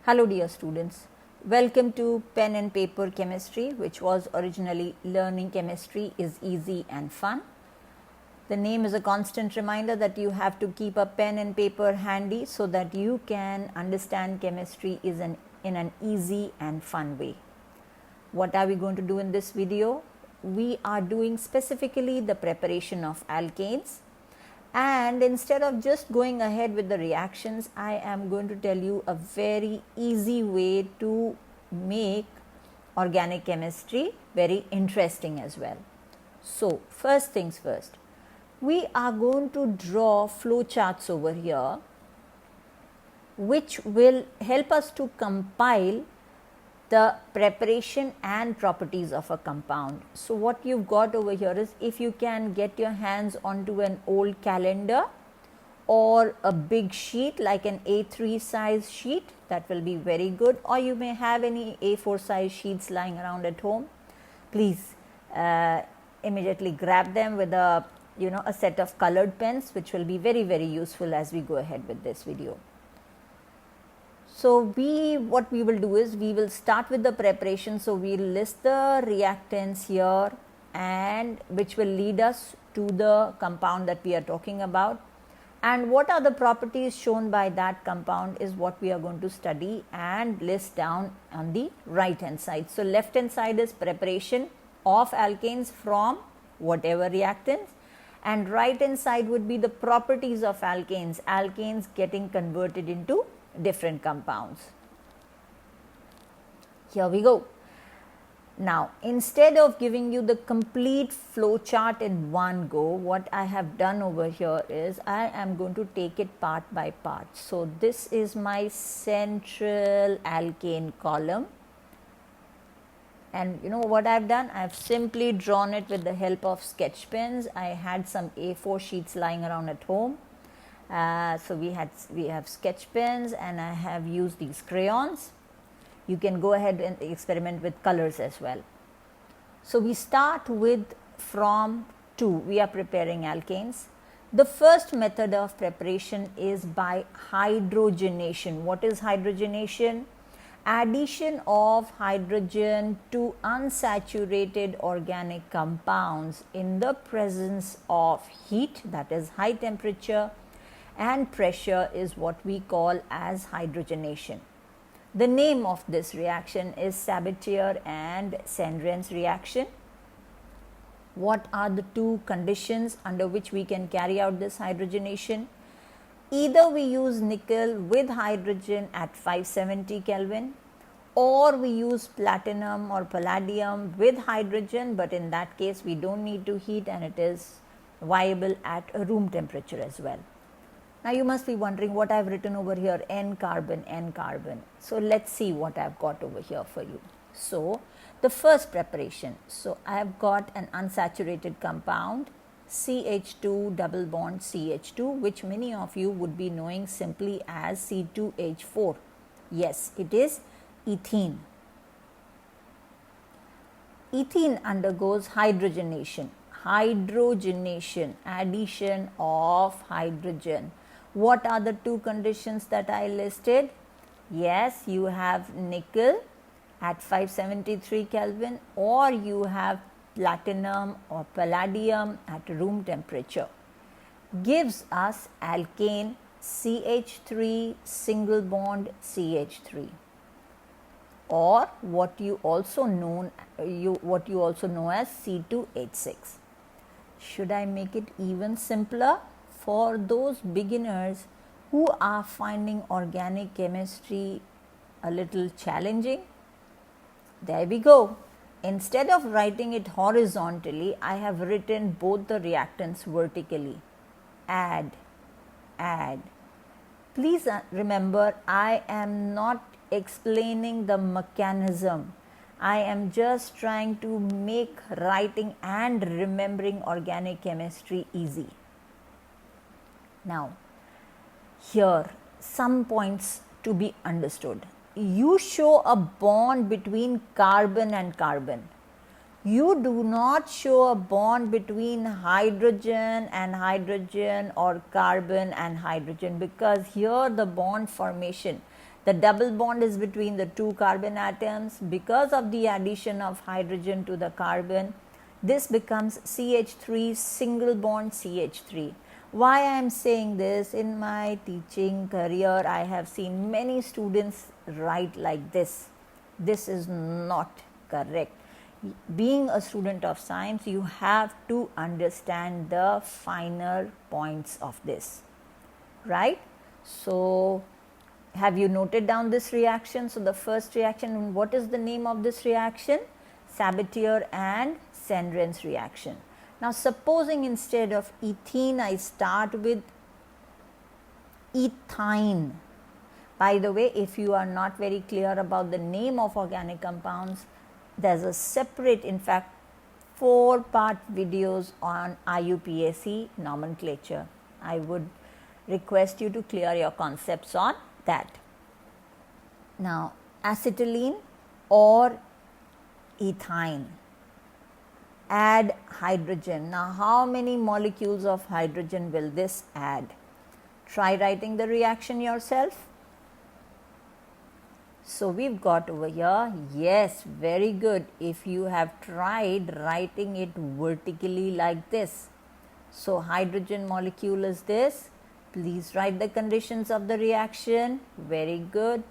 Hello dear students, welcome to Pen and Paper Chemistry, which was originally Learning Chemistry is Easy and Fun. The name is a constant reminder that you have to keep a pen and paper handy so that you can understand chemistry in an easy and fun way. What are we going to do in this video? We are doing specifically the preparation of alkanes. And instead of just going ahead with the reactions, I am going to tell you a very easy way to make organic chemistry very interesting as well. So, first things first, we are going to draw flow charts over here, which will help us to compile the preparation and properties of a compound. So, what you've got over here is, if you can get your hands onto an old calendar or a big sheet like an A3 size sheet, that will be very good, or you may have any A4 size sheets lying around at home. Please immediately grab them with a set of colored pens, which will be very useful as we go ahead with this video. So, what we will do is, we will start with the preparation. So, we will list the reactants here, and which will lead us to the compound that we are talking about, and what are the properties shown by that compound is what we are going to study and list down on the right hand side. So, left hand side is preparation of alkanes from whatever reactants, and right hand side would be the properties of alkanes getting converted into different compounds. Here we go. Now, instead of giving you the complete flow chart in one go, what I have done over here is, I am going to take it part by part. So, this is my central alkane column, and you know what I have done? I have simply drawn it with the help of sketch pens. I had some A4 sheets lying around at home. So, we have sketch pens, and I have used these crayons. You can go ahead and experiment with colors as well. So, we start with from 2, we are preparing alkanes. The first method of preparation is by hydrogenation. What is hydrogenation? Addition of hydrogen to unsaturated organic compounds in the presence of heat, that is high temperature, and pressure is what we call as hydrogenation. The name of this reaction is Sabatier and Sandrens reaction. What are the two conditions under which we can carry out this hydrogenation? Either we use nickel with hydrogen at 570 Kelvin, or we use platinum or palladium with hydrogen, but in that case we don't need to heat, and it is viable at a room temperature as well. Now, you must be wondering what I have written over here, N carbon, N carbon. So, let us see what I have got over here for you. So, the first preparation. So, I have got an unsaturated compound, CH2 double bond CH2, which many of you would be knowing simply as C2H4. Yes, it is ethene. Ethene undergoes hydrogenation, addition of hydrogen. What are the two conditions that I listed? Yes, you have nickel at 573 Kelvin, or you have platinum or palladium at room temperature. Gives us alkane CH3 single bond CH3, or what you also know as C2H6. Should I make it even simpler for those beginners who are finding organic chemistry a little challenging? There we go. Instead of writing it horizontally, I have written both the reactants vertically. Add. Please remember, I am not explaining the mechanism. I am just trying to make writing and remembering organic chemistry easy. Now, here some points to be understood. You show a bond between carbon and carbon. You do not show a bond between hydrogen and hydrogen or carbon and hydrogen, because here the bond formation The double bond is between the two carbon atoms. Because of the addition of hydrogen to the carbon, this becomes CH3 single bond CH3. Why I am saying this? In my teaching career, I have seen many students write like this. This is not correct. Being a student of science, you have to understand the finer points of this, right? So, have you noted down this reaction? So, the first reaction, what is the name of this reaction? Sabatier and Sendren's reaction. Now, supposing instead of ethene, I start with ethyne. By the way, if you are not very clear about the name of organic compounds, there is a separate, in fact, 4-part videos on IUPAC nomenclature. I would request you to clear your concepts on that. Now, acetylene or ethyne, add hydrogen. Now, how many molecules of hydrogen will this add? Try writing the reaction yourself. So, we have got over here, yes, very good. If you have tried writing it vertically like this. So, hydrogen molecule is this. Please write the conditions of the reaction. Very good.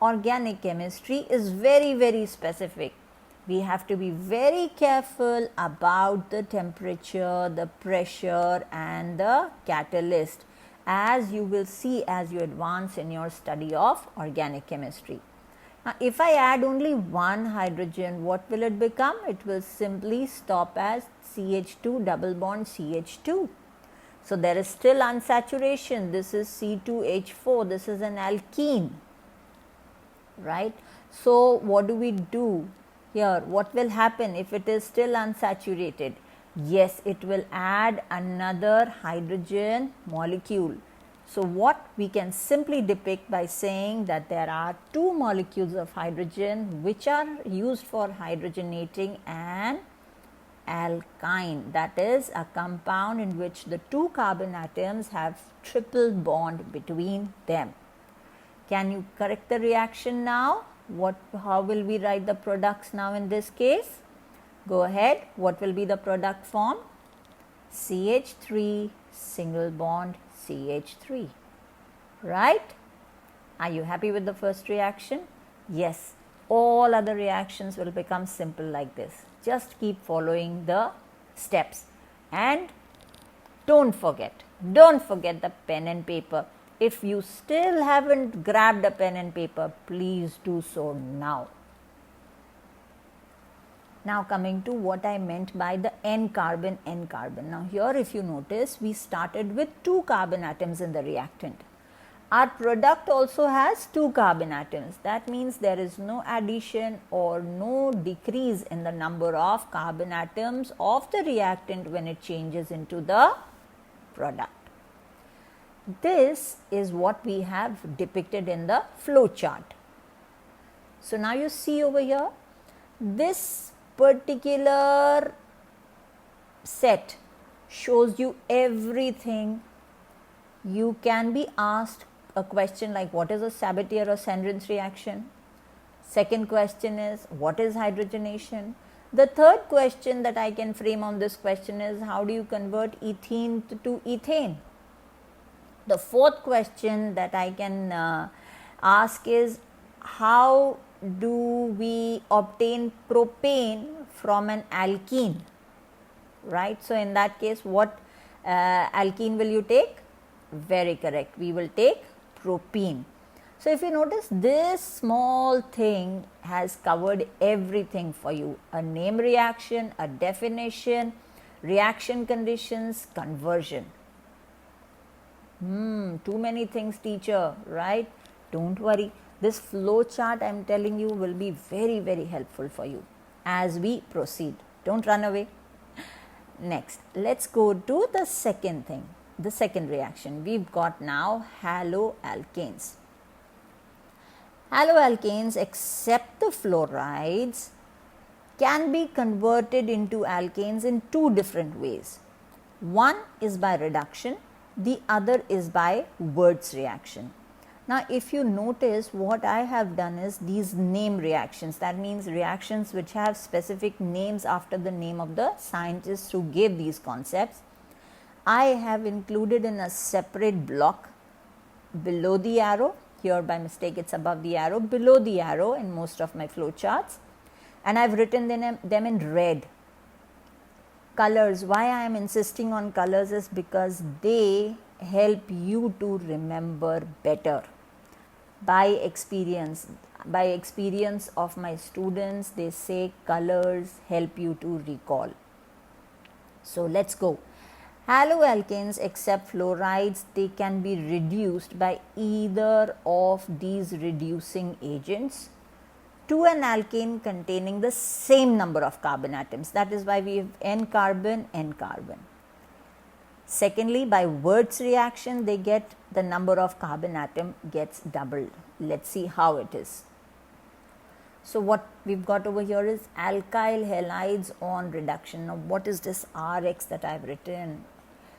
Organic chemistry is very, very specific. We have to be very careful about the temperature, the pressure and the catalyst, as you will see as you advance in your study of organic chemistry. Now, if I add only one hydrogen, what will it become? It will simply stop as CH2 double bond CH2. So, there is still unsaturation. This is C2H4. This is an alkene, right? So, what do we do here? What will happen if it is still unsaturated? Yes, it will add another hydrogen molecule. So, what we can simply depict by saying that there are two molecules of hydrogen which are used for hydrogenating an alkyne, that is a compound in which the two carbon atoms have triple bond between them. Can you correct the reaction now? How will we write the products now in this case? Go ahead. What will be the product form? CH3 single bond CH3, right? Are you happy with the first reaction? Yes. All other reactions will become simple like this. Just keep following the steps and don't forget the pen and paper. If you still haven't grabbed a pen and paper, please do so now. Now, coming to what I meant by the N carbon. Now, here if you notice, we started with two carbon atoms in the reactant. Our product also has two carbon atoms. That means there is no addition or no decrease in the number of carbon atoms of the reactant when it changes into the product. This is what we have depicted in the flow chart. So, now you see over here, this particular set shows you everything. You can be asked a question like, what is a Sabatier or Sendren's reaction? Second question is, what is hydrogenation? The third question that I can frame on this question is, how do you convert ethene to ethane? The fourth question that I can ask is, how do we obtain propane from an alkene, right? So, in that case, what alkene will you take? Very correct, we will take propene. So, if you notice, this small thing has covered everything for you: a name reaction, a definition, reaction conditions, conversion. Too many things, teacher, right? Don't worry. This flow chart, I am telling you, will be very, very helpful for you as we proceed. Don't run away. Next, let's go to the second thing, the second reaction. We've got now haloalkanes. Haloalkanes, except the fluorides, can be converted into alkanes in two different ways. One is by reduction, the other is by Wurtz reaction. Now, if you notice, what I have done is these name reactions, that means reactions which have specific names after the name of the scientists who gave these concepts, I have included in a separate block below the arrow. Here by mistake it's above the arrow, below the arrow in most of my flow charts, and I've written them in red. Colors, why I am insisting on colors is because they help you to remember better. By experience of my students, they say colors help you to recall. So let's go. Haloalkanes except fluorides, they can be reduced by either of these reducing agents to an alkane containing the same number of carbon atoms. That is why we have N carbon, N carbon. Secondly, by Wurtz reaction, they get the number of carbon atom gets doubled. Let's see how it is. So what we've got over here is alkyl halides on reduction. Now what is this Rx that I've written?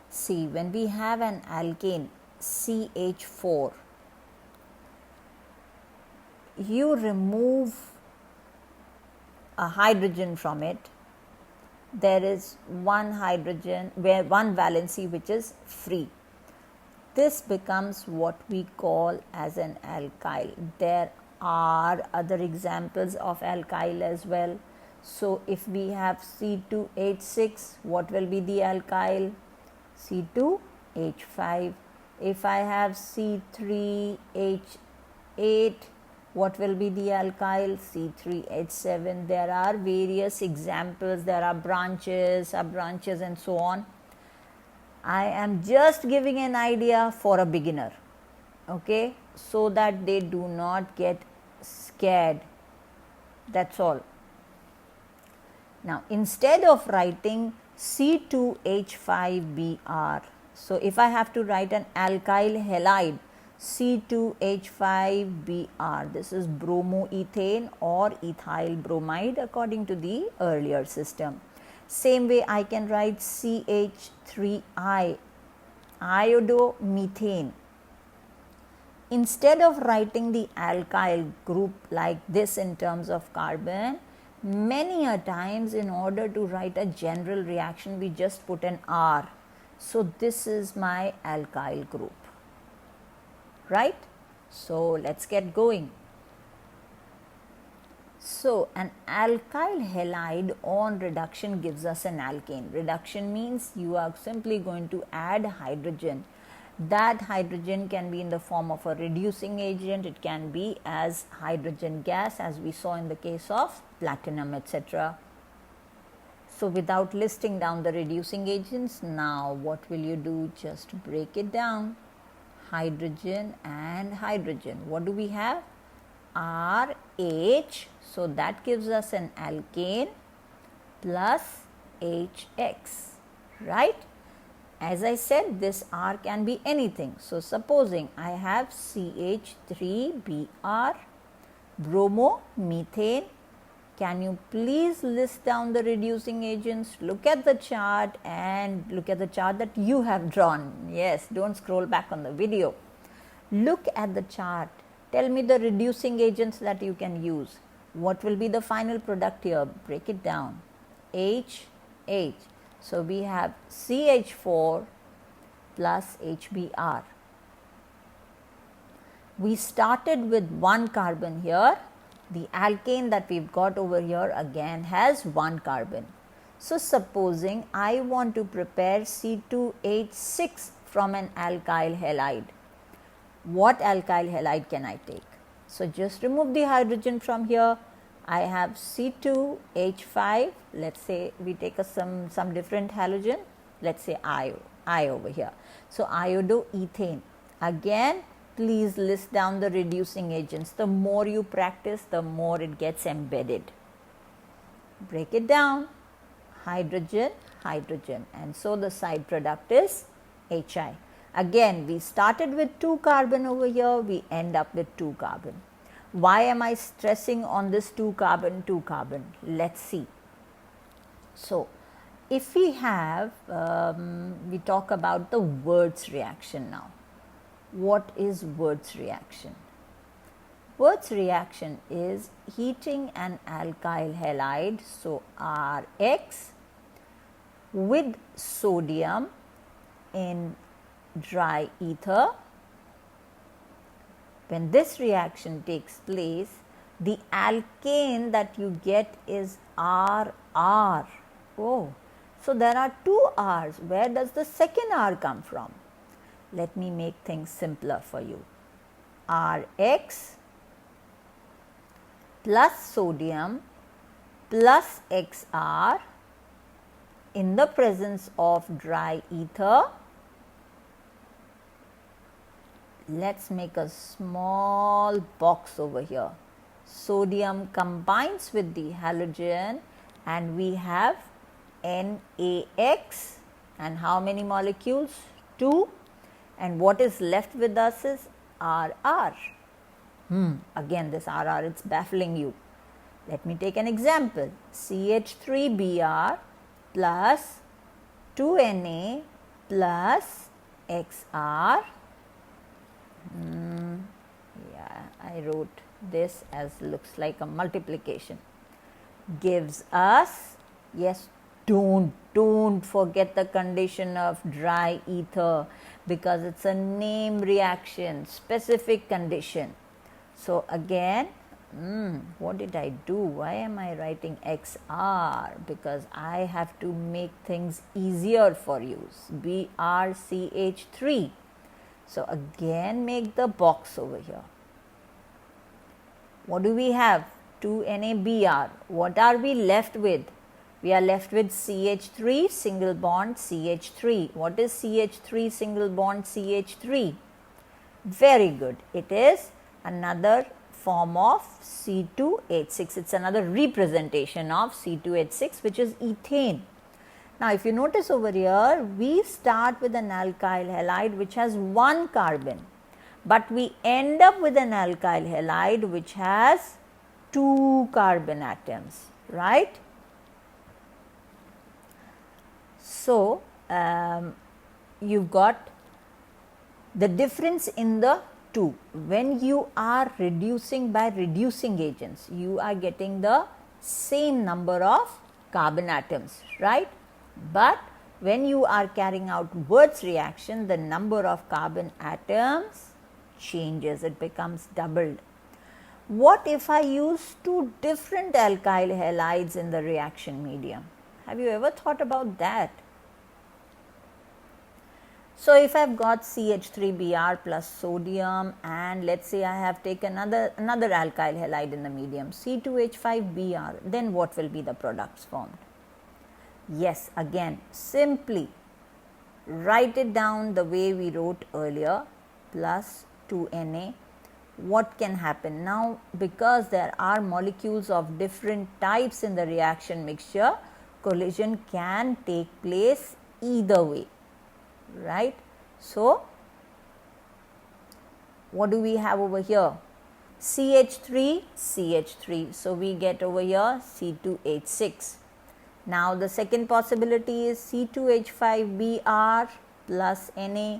See, when we have an alkane CH4, you remove a hydrogen from it, there is one hydrogen, one valency which is free. This becomes what we call as an alkyl. There are other examples of alkyl as well. So if we have C2H6, what will be the alkyl? C2H5. If I have C3H8, what will be the alkyl? C3H7. There are various examples, there are branches, sub-branches and so on. I am just giving an idea for a beginner, okay, so that they do not get scared. That's all. Now, instead of writing C2H5Br, so if I have to write an alkyl halide, C2H5Br, this is bromoethane or ethyl bromide according to the earlier system. Same way I can write CH3I, iodomethane. Instead of writing the alkyl group like this in terms of carbon, many a times in order to write a general reaction we just put an R. So this is my alkyl group, right? So let's get going. So an alkyl halide on reduction gives us an alkane. Reduction means you are simply going to add hydrogen. That hydrogen can be in the form of a reducing agent, it can be as hydrogen gas as we saw in the case of platinum, etc. So without listing down the reducing agents, now what will you do? Just break it down. Hydrogen and hydrogen. What do we have? RH, so that gives us an alkane plus HX, right? As I said, this R can be anything. So supposing I have CH3Br, bromomethane. Can you please list down the reducing agents? Look at the chart and look at the chart that you have drawn. Yes, don't scroll back on the video. Look at the chart. Tell me the reducing agents that you can use. What will be the final product here? Break it down. HH. So we have CH4 plus HBr. We started with one carbon here. The alkane that we've got over here again has one carbon. So supposing I want to prepare C2H6 from an alkyl halide. What alkyl halide can I take? So just remove the hydrogen from here. I have C2H5. Let's say we take some different halogen. Let's say I over here. So iodoethane. Again, please list down the reducing agents. The more you practice, the more it gets embedded. Break it down. Hydrogen, hydrogen. And so the side product is HI. Again, we started with 2 carbon over here, we end up with 2 carbon. Why am I stressing on this 2 carbon, 2 carbon? Let's see. So, if we have, we talk about the Wurtz reaction now. what is Wirth's reaction? Wirth's reaction is heating an alkyl halide, so Rx, with sodium in dry ether. When this reaction takes place, the alkane that you get is RR. Oh, so there are two R's. Where does the second R come from? Let me make things simpler for you. Rx plus sodium plus XR in the presence of dry ether. Let's make a small box over here. Sodium combines with the halogen and we have NaX, and how many molecules? 2, and what is left with us is RR. Again this RR, it's baffling you. Let me take an example. CH3Br plus 2Na plus XR. Yeah, I wrote this as looks like a multiplication. Gives us, yes, don't forget the condition of dry ether, because it's a name reaction, specific condition. So again, what did I do? Why am I writing XR? Because I have to make things easier for you. BrCH3. So again make the box over here. What do we have? 2NaBr. What are we left with? We are left with CH3 single bond CH3. What is CH3 single bond CH3? Very good. It is another form of C2H6. It's another representation of C2H6, which is ethane. Now, if you notice over here, we start with an alkyl halide which has one carbon, but we end up with an alkyl halide which has 2 carbon atoms, right? So, you've got the difference in the two. When you are reducing by reducing agents, you are getting the same number of carbon atoms, right? But when you are carrying out Wirth's reaction, the number of carbon atoms changes, it becomes doubled. What if I use 2 different alkyl halides in the reaction medium? Have you ever thought about that? So, if I have got CH3Br plus sodium, and let us say I have taken another alkyl halide in the medium, C2H5Br, then what will be the products formed? Yes, again simply write it down the way we wrote earlier, plus 2Na. What can happen? Now, because there are molecules of different types in the reaction mixture, collision can take place either way, right? So, what do we have over here? CH3, CH3. So, we get over here C2H6. Now, the second possibility is C2H5Br plus Na.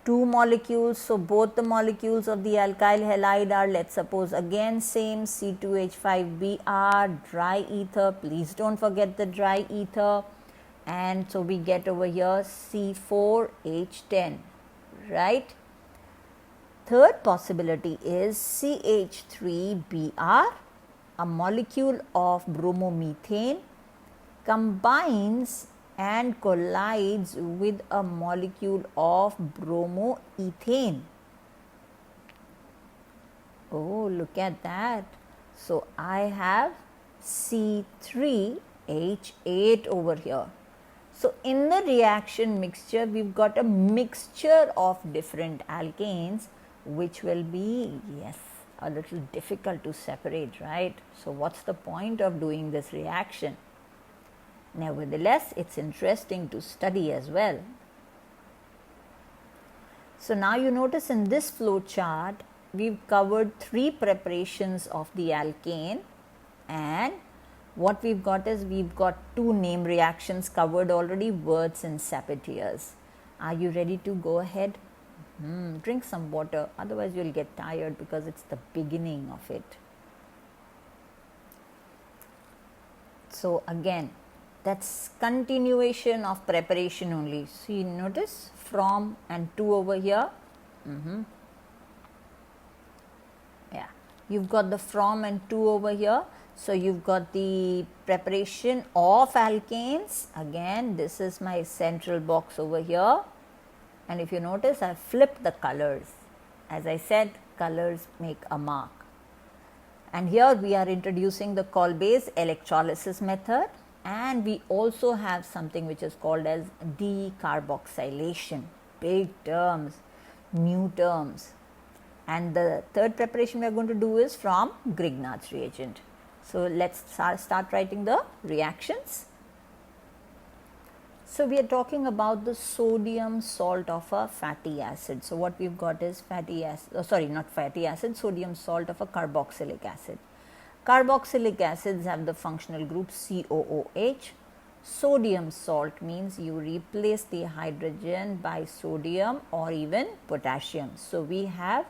2 molecules, so both the molecules of the alkyl halide are, let's suppose, again same, C2H5Br, dry ether, please don't forget the dry ether, and so we get over here C4H10, right? Third possibility is CH3Br, a molecule of bromomethane combines and collides with a molecule of bromoethane. Oh, look at that. So, I have C3H8 over here. So, in the reaction mixture, we've got a mixture of different alkanes, which will be, yes, a little difficult to separate, right? So, what's the point of doing this reaction? Nevertheless, it's interesting to study as well. So, now you notice in this flow chart, we've covered 3 preparations of the alkane, and what we've got is we've got 2 name reactions covered already, Wirth's and Sapetiers. Are you ready to go ahead? Drink some water, otherwise you'll get tired because it's the beginning of it. So again, that's continuation of preparation only. See, notice from and to over here. Yeah, you've got the from and to over here. So you've got the preparation of alkanes. Again, this is my central box over here. And if you notice, I flipped the colors. As I said, colors make a mark. And here we are introducing the Kolbe's electrolysis method, and we also have something which is called as decarboxylation. Big terms, new terms. And the third preparation we are going to do is from Grignard's reagent. So let's start writing the reactions. So we are talking about the sodium salt of a fatty acid. So what we've got is sodium salt of a carboxylic acid. Carboxylic acids have the functional group COOH. Sodium salt means you replace the hydrogen by sodium or even potassium. So we have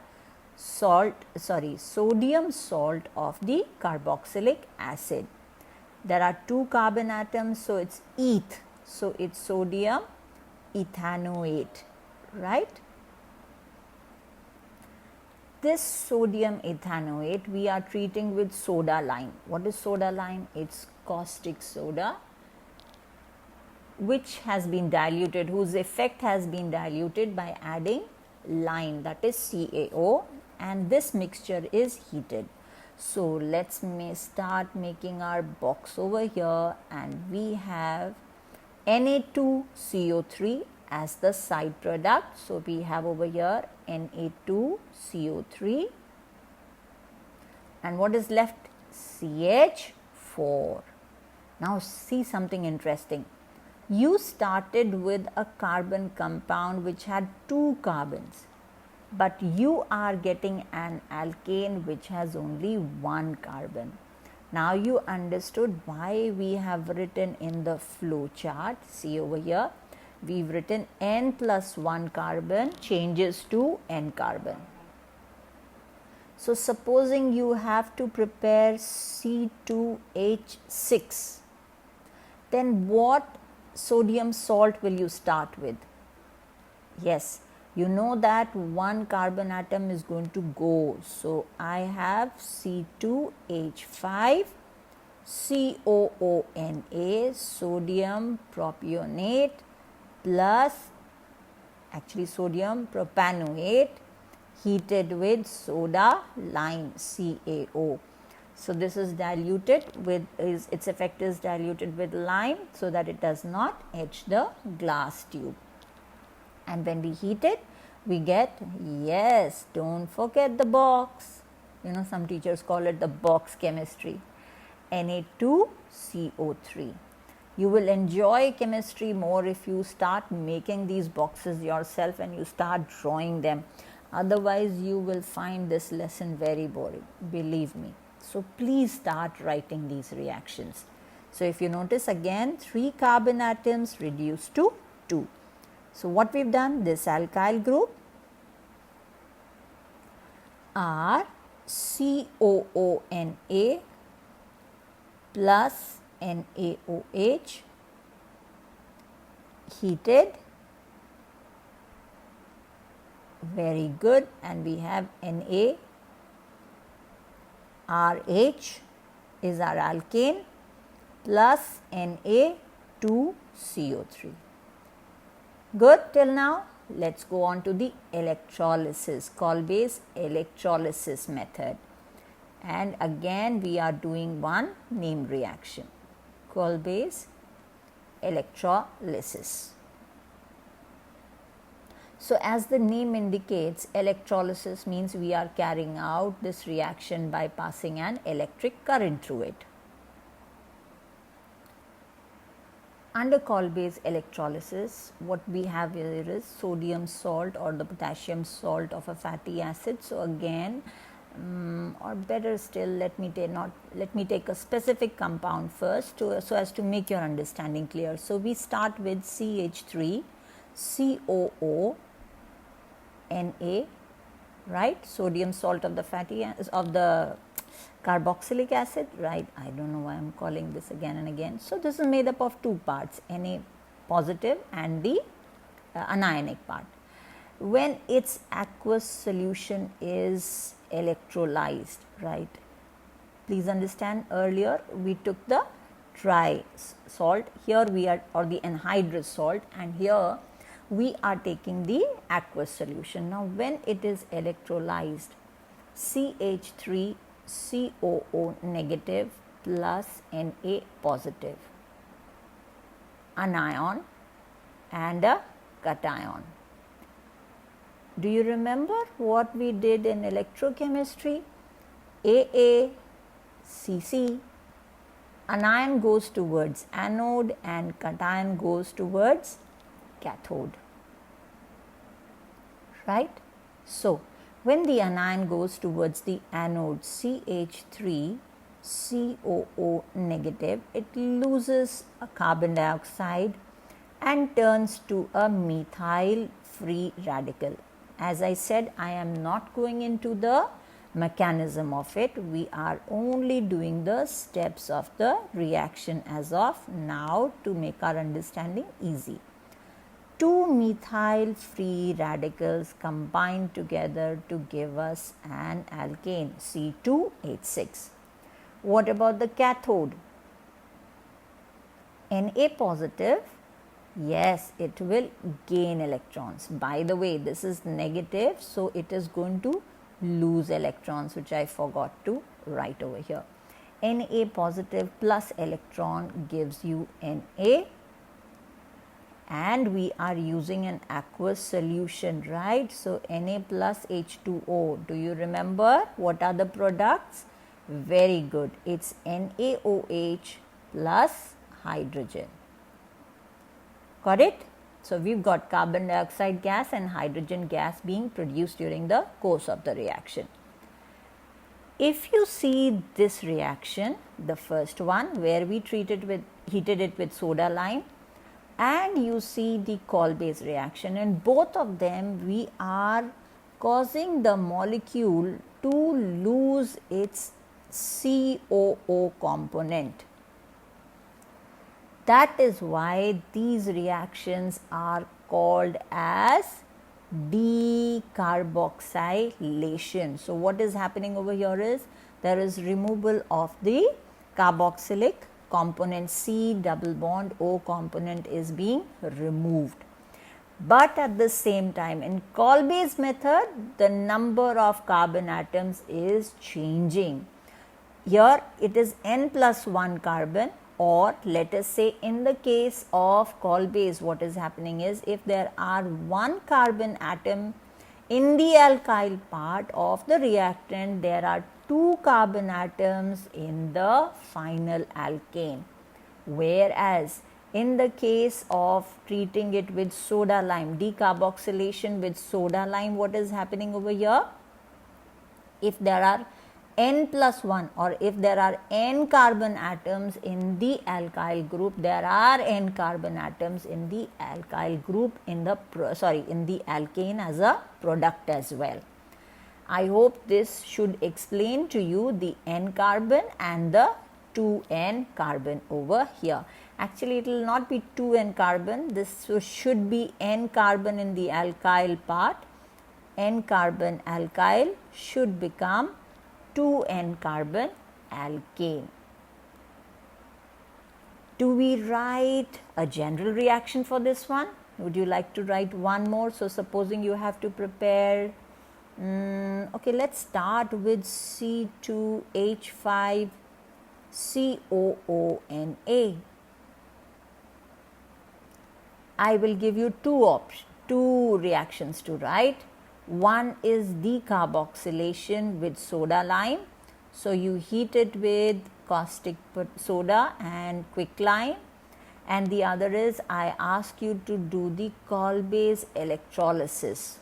sodium salt of the carboxylic acid. There are two carbon atoms, so it's eth. So it's sodium ethanoate, right? This sodium ethanoate we are treating with soda lime. What is soda lime? It's caustic soda, which has been diluted, whose effect has been diluted by adding lime, that is CaO, and this mixture is heated. So let's start making our box over here, and we have Na2CO3 as the side product. So we have over here Na2CO3, and what is left? CH4. Now see something interesting. You started with a carbon compound which had two carbons, but you are getting an alkane which has only one carbon. Now you understood why we have written in the flow chart. See over here, we've written N plus 1 carbon changes to N carbon. So supposing you have to prepare C2H6, then what sodium salt will you start with? Yes, you know that one carbon atom is going to go. So I have C2H5 COONA, sodium propionate, plus sodium propanoate heated with soda lime CaO. So this is diluted with, its effect is diluted with lime so that it does not etch the glass tube. And when we heat it, we get, yes, don't forget the box. You know, some teachers call it the box chemistry. Na2CO3. You will enjoy chemistry more if you start making these boxes yourself and you start drawing them. Otherwise, you will find this lesson very boring, believe me. So please start writing these reactions. So if you notice again, 3 carbon atoms reduced to 2. So what we've done, this alkyl group are COONA plus NaOH heated, very good, and we have NaRH is our alkane plus Na2CO3. Good till now. Let's go on to the electrolysis, Kolbe's electrolysis method. And again we are doing one name reaction, Kolbe's electrolysis. So as the name indicates, electrolysis means we are carrying out this reaction by passing an electric current through it. Under Kolbe's electrolysis, what we have here is sodium salt or the potassium salt of a fatty acid. So again, or better still, let me take a specific compound first so as to make your understanding clear. So we start with CH3 COO Na, right? Sodium salt of the of the carboxylic acid, right? I don't know why I'm calling this again and again. So this is made up of two parts, Na positive and the anionic part. When its aqueous solution is electrolyzed, right? Please understand, earlier we took the dry salt, here we are, or the anhydrous salt, and here we are taking the aqueous solution. Now when it is electrolyzed, CH3COO negative plus Na positive, anion and a cation. Do you remember what we did in electrochemistry? AaCC, anion goes towards anode and cation goes towards cathode, right? So when the anion goes towards the anode, CH3COO negative, it loses a carbon dioxide and turns to a methyl free radical. As I said, I am not going into the mechanism of it. We are only doing the steps of the reaction as of now to make our understanding easy. Two methyl free radicals combine together to give us an alkane, C2H6. What about the cathode? Na positive, yes, it will gain electrons. By the way, this is negative, so it is going to lose electrons, which I forgot to write over here. Na positive plus electron gives you Na, and we are using an aqueous solution, right? So Na plus H2O. Do you remember what are the products? Very good. It's NaOH plus hydrogen. Got it? So we've got carbon dioxide gas and hydrogen gas being produced during the course of the reaction. If you see this reaction, the first one where we heated it with soda lime, and you see the Kolbe's reaction, in both of them we are causing the molecule to lose its COO component. That is why these reactions are called as decarboxylation. So what is happening over here is there is removal of the carboxylic component, C double bond O component is being removed. But at the same time, in Kolbe's method, the number of carbon atoms is changing. Here it is n plus 1 carbon, or let us say in the case of Kolbe's, what is happening is if there are 1 carbon atom in the alkyl part of the reactant, there are 2 carbon atoms in the final alkane. Whereas in the case of treating it with soda lime, decarboxylation with soda lime, what is happening over here? If there are n plus 1, or if there are n carbon atoms in the alkyl group, there are n carbon atoms in the alkyl group in the alkane as a product as well. I hope this should explain to you the n carbon and the 2n carbon over here. Actually, it will not be 2n carbon, this should be n carbon in the alkyl part. N carbon alkyl should become 2n carbon alkane. Do we write a general reaction for this one? Would you like to write one more? So supposing you have to prepare, okay, let's start with C2H5COONA. I will give you two reactions to write. One is decarboxylation with soda lime. So you heat it with caustic soda and quicklime. And the other is I ask you to do the Kolbe's electrolysis.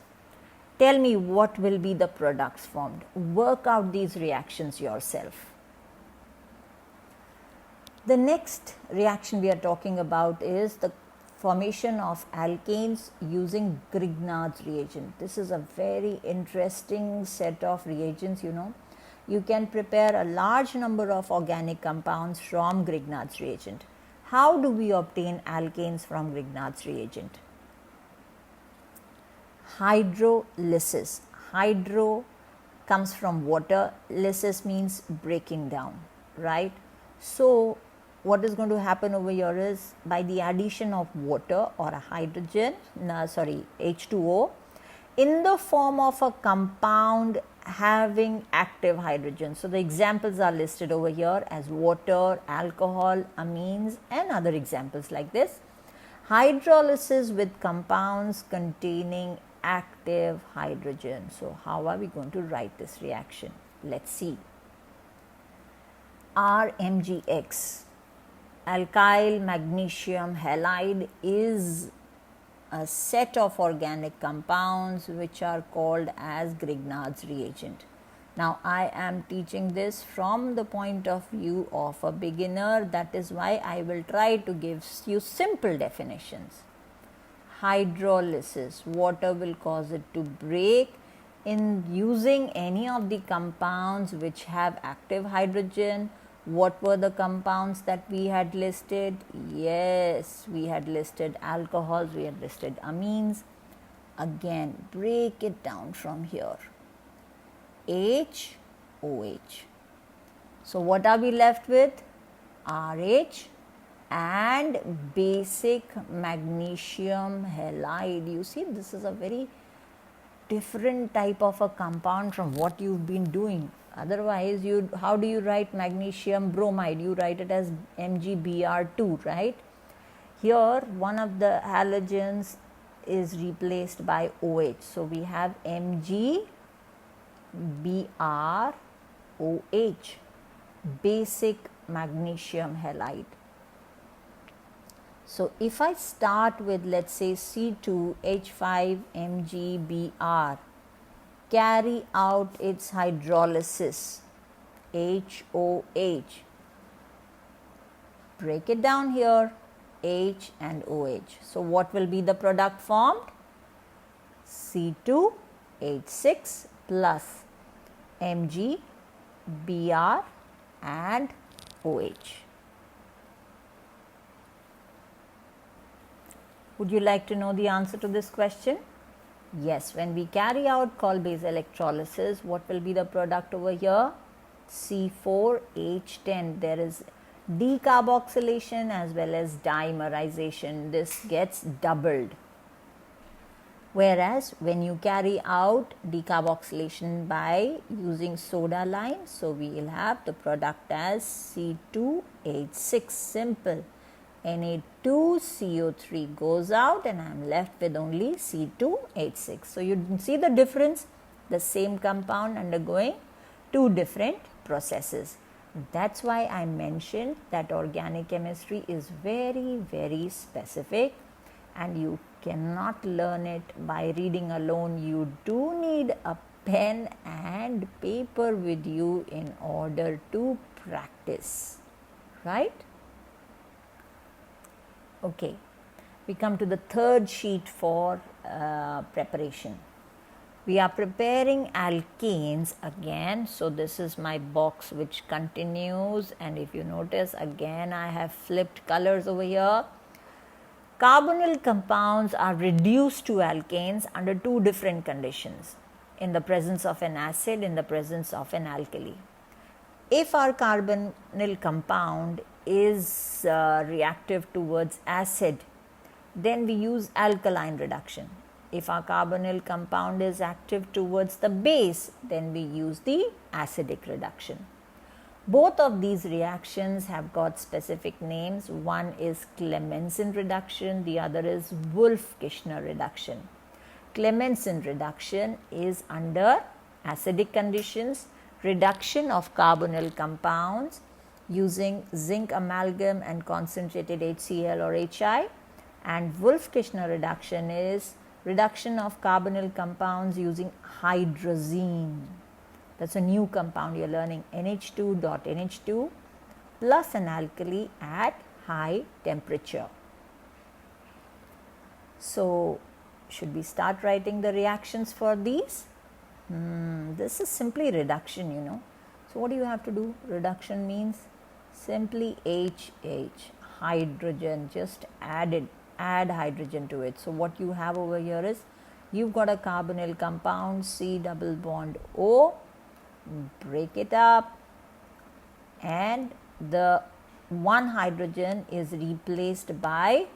Tell me what will be the products formed. Work out these reactions yourself. The next reaction we are talking about is the formation of alkanes using Grignard's reagent. This is a very interesting set of reagents, you know. You can prepare a large number of organic compounds from Grignard's reagent. How do we obtain alkanes from Grignard's reagent? Hydrolysis. Hydro comes from water, lysis means breaking down, right? So what is going to happen over here is, by the addition of water or a hydrogen, H2O, in the form of a compound having active hydrogen. So the examples are listed over here as water, alcohol, amines and other examples like this. Hydrolysis with compounds containing active hydrogen. So how are we going to write this reaction? Let's see. RMgX, alkyl magnesium halide, is a set of organic compounds which are called as Grignard's reagent. Now I am teaching this from the point of view of a beginner, that is why I will try to give you simple definitions. Hydrolysis, water will cause it to break. In using any of the compounds which have active hydrogen, what were the compounds that we had listed? Yes, we had listed alcohols, we had listed amines. Again, break it down from here. H, OH. So what are we left with? RH and basic magnesium halide. You see, this is a very different type of a compound from what you've been doing. Otherwise, how do you write magnesium bromide? You write it as MgBr2, right? Here, one of the halogens is replaced by OH. So we have MgBrOH, basic magnesium halide. So if I start with, let's say, C2H5MgBr, carry out its hydrolysis, HOH, break it down here, H and OH. So what will be the product formed? C2H6 plus MgBr and OH. Would you like to know the answer to this question? Yes, when we carry out Cole-Base electrolysis, what will be the product over here? C4H10. There is decarboxylation as well as dimerization. This gets doubled. Whereas when you carry out decarboxylation by using soda lime, so we will have the product as C2H6, simple. Na2CO3 goes out and I am left with only C2H6. So you see the difference, the same compound undergoing two different processes. That's why I mentioned that organic chemistry is very, very specific and you cannot learn it by reading alone. You do need a pen and paper with you in order to practice, right? Okay, we come to the third sheet for preparation. We are preparing alkanes again. So this is my box which continues, and if you notice again I have flipped colors over here. Carbonyl compounds are reduced to alkanes under two different conditions: in the presence of an acid, in the presence of an alkali. If our carbonyl compound is reactive towards acid, then we use alkaline reduction. If our carbonyl compound is active towards the base, then we use the acidic reduction. Both of these reactions have got specific names. One is Clemmensen reduction, the other is Wolff-Kishner reduction. Clemmensen reduction is under acidic conditions, reduction of carbonyl compounds using zinc amalgam and concentrated HCl or HI, and Wolff-Kishner reduction is reduction of carbonyl compounds using hydrazine. That's a new compound you're learning, NH2.NH2 plus an alkali at high temperature. So should we start writing the reactions for these? This is simply reduction, you know. So what do you have to do? Reduction means simply HH, hydrogen, just add hydrogen to it. So what you have over here is, you've got a carbonyl compound, C double bond O, break it up, and the one hydrogen is replaced by,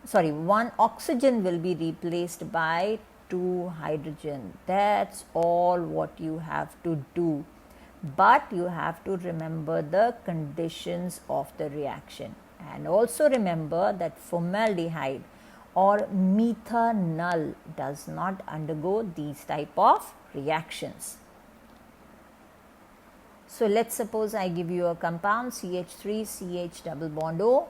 one oxygen will be replaced by 2 hydrogen. That's all what you have to do. But you have to remember the conditions of the reaction, and also remember that formaldehyde or methanol does not undergo these type of reactions. So let's suppose I give you a compound CH3 CH double bond O,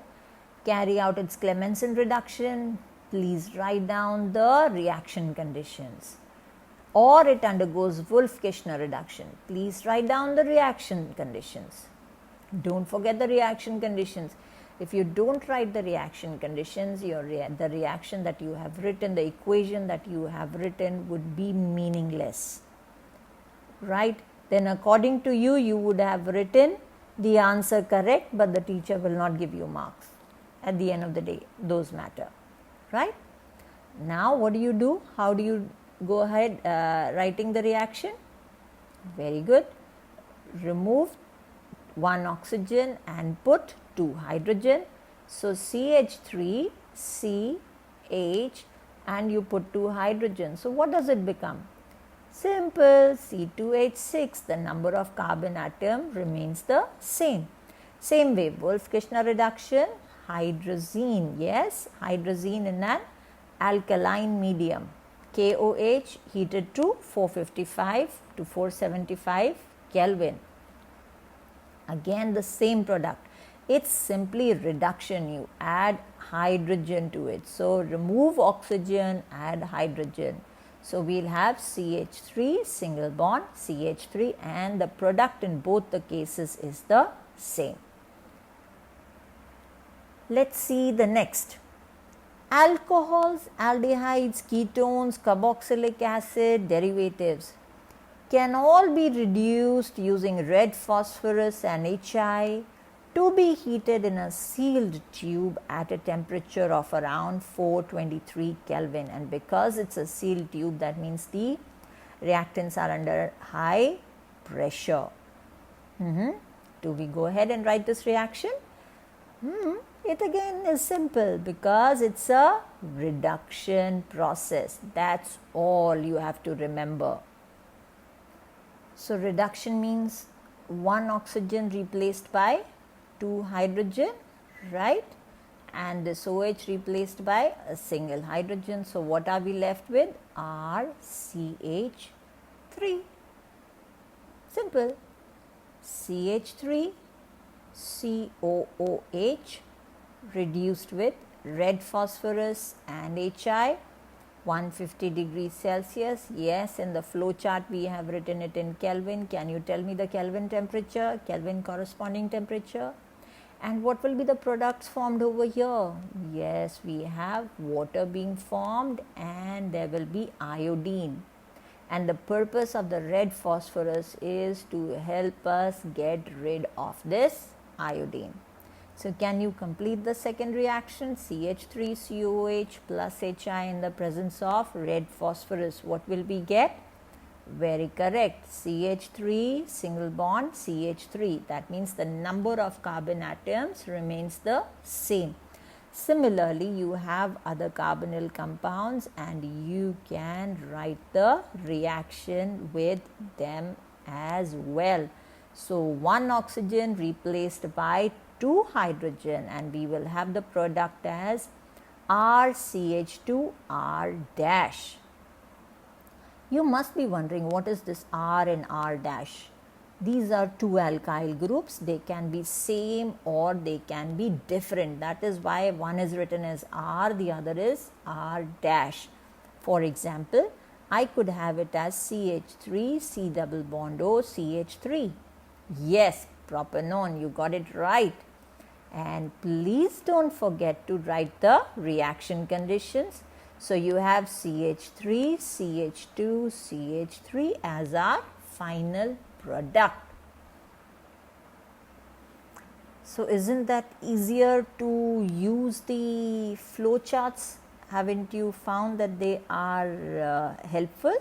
carry out its Clemmensen reduction. Please write down the reaction conditions. Or it undergoes Wolff-Kishner reduction. Please write down the reaction conditions. Don't forget the reaction conditions. If you don't write the reaction conditions, the reaction that you have written, the equation that you have written would be meaningless. Right? Then according to you, you would have written the answer correct, but the teacher will not give you marks. At the end of the day, those matter. Right? Now what do? How do you go ahead writing the reaction? Very good. Remove 1 oxygen and put 2 hydrogen. So CH3 CH and you put 2 hydrogen. So what does it become? Simple, C2H6. The number of carbon atom remains the same. Same way, Wolff-Kishner reduction, hydrazine. Yes, hydrazine in an alkaline medium. KOH heated to 455 to 475 Kelvin. Again the same product. It's simply reduction. You add hydrogen to it. So remove oxygen, add hydrogen. So we'll have CH3 single bond CH3, and the product in both the cases is the same. Let's see the next. Alcohols, aldehydes, ketones, carboxylic acid, derivatives can all be reduced using red phosphorus and HI to be heated in a sealed tube at a temperature of around 423 Kelvin. And because it's a sealed tube, that means the reactants are under high pressure. Do we go ahead and write this reaction? It again is simple because it's a reduction process. That's all you have to remember. So reduction means 1 oxygen replaced by 2 hydrogen, right? And this OH replaced by a single hydrogen. So what are we left with? RCH3. Simple. CH3 COOH reduced with red phosphorus and HI, 150 degrees Celsius. Yes, in the flow chart we have written it in Kelvin. Can you tell me the Kelvin temperature, Kelvin corresponding temperature? And what will be the products formed over here? Yes, we have water being formed and there will be iodine. And the purpose of the red phosphorus is to help us get rid of this iodine. So can you complete the second reaction? CH3COOH plus HI in the presence of red phosphorus. What will we get? Very correct. CH3 single bond CH3. That means the number of carbon atoms remains the same. Similarly, you have other carbonyl compounds and you can write the reaction with them as well. So 1 oxygen replaced by 2 hydrogen and we will have the product as RCH2R dash. You must be wondering what is this R and R dash. These are 2 alkyl groups. They can be same or they can be different. That is why one is written as R, the other is R dash. For example, I could have it as CH3 C double bond O CH3. Yes, propanone, you got it right. And please don't forget to write the reaction conditions. So you have CH3, CH2, CH3 as our final product. So isn't that easier to use the flowcharts? Haven't you found that they are helpful?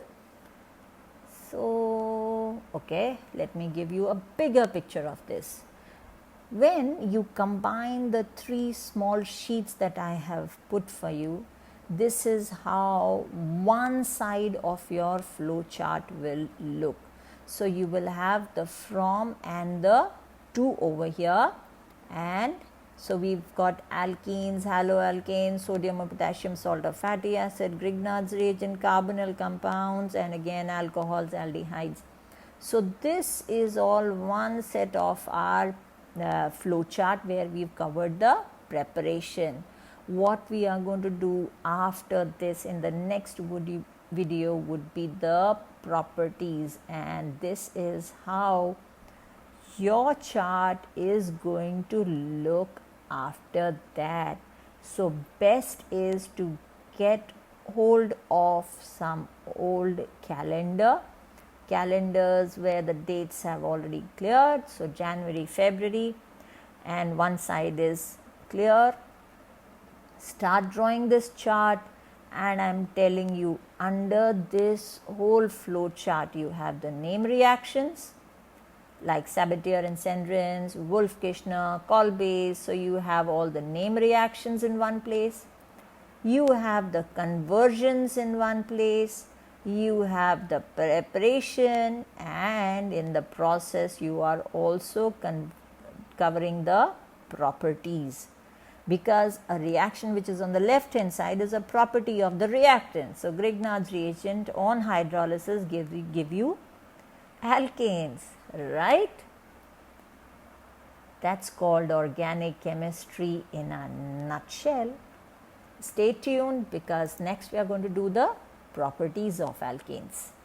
So, okay, let me give you a bigger picture of this. When you combine the three small sheets that I have put for you, this is how one side of your flow chart will look. So you will have the from and the to over here, and so we've got alkenes, haloalkanes, sodium or potassium salt or fatty acid, Grignard's reagent, carbonyl compounds, and again alcohols, aldehydes. So this is all one set of our flow chart where we've covered the preparation. What we are going to do after this in the next video would be the properties, and this is how your chart is going to look after that. So best is to get hold of some old calendars where the dates have already cleared, so January, February, and one side is clear. Start drawing this chart, and I'm telling you, under this whole flow chart you have the name reactions like Sabatier and Sendrins, Wolff, Kishner, Kolbe. So you have all the name reactions in one place. You have the conversions in one place. You have the preparation, and in the process you are also covering the properties, because a reaction which is on the left hand side is a property of the reactant. So Grignard's reagent on hydrolysis give you alkanes, right? That's called organic chemistry in a nutshell. Stay tuned, because next we are going to do the properties of alkanes.